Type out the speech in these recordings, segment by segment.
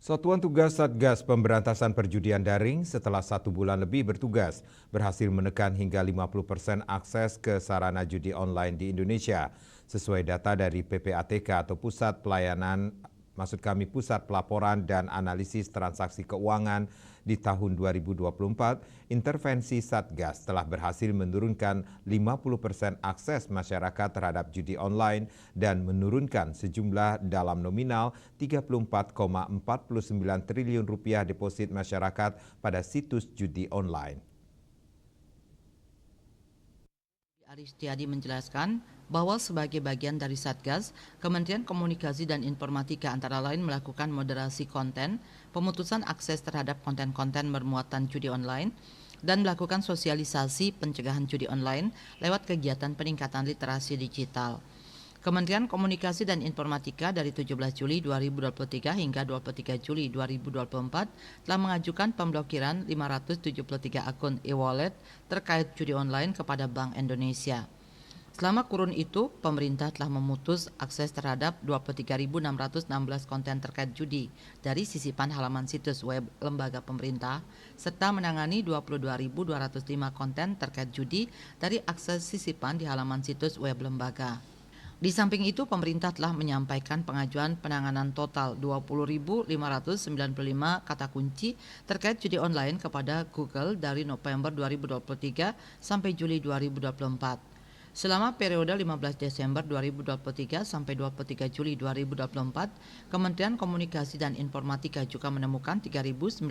Satuan Tugas Satgas Pemberantasan Perjudian Daring setelah 1 bulan lebih bertugas berhasil menekan hingga 50% akses ke sarana judi online di Indonesia. Sesuai data dari PPATK atau Pusat Pelaporan dan Analisis Transaksi Keuangan di tahun 2024, intervensi Satgas telah berhasil menurunkan 50% akses masyarakat terhadap judi online dan menurunkan sejumlah dalam nominal 34,49 triliun rupiah deposit masyarakat pada situs judi online. Aristiadi menjelaskan bahwa sebagai bagian dari Satgas, Kementerian Komunikasi dan Informatika antara lain melakukan moderasi konten, pemutusan akses terhadap konten-konten bermuatan judi online, dan melakukan sosialisasi pencegahan judi online lewat kegiatan peningkatan literasi digital. Kementerian Komunikasi dan Informatika dari 17 Juli 2023 hingga 23 Juli 2024 telah mengajukan pemblokiran 573 akun e-wallet terkait judi online kepada Bank Indonesia. Selama kurun itu, pemerintah telah memutus akses terhadap 23.616 konten terkait judi dari sisipan halaman situs web lembaga pemerintah, serta menangani 22.205 konten terkait judi dari akses sisipan di halaman situs web lembaga. Di samping itu, pemerintah telah menyampaikan pengajuan penanganan total 20.595 kata kunci terkait judi online kepada Google dari November 2023 sampai Juli 2024. Selama periode 15 Desember 2023 sampai 23 Juli 2024, Kementerian Komunikasi dan Informatika juga menemukan 3.961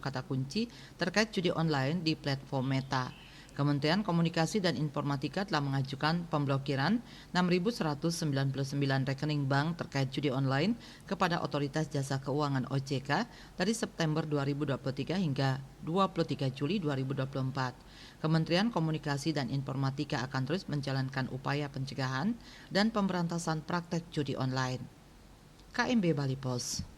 kata kunci terkait judi online di platform Meta. Kementerian Komunikasi dan Informatika telah mengajukan pemblokiran 6.199 rekening bank terkait judi online kepada Otoritas Jasa Keuangan (OJK) dari September 2023 hingga 23 Juli 2024. Kementerian Komunikasi dan Informatika akan terus menjalankan upaya pencegahan dan pemberantasan praktek judi online. KMB Bali Pos.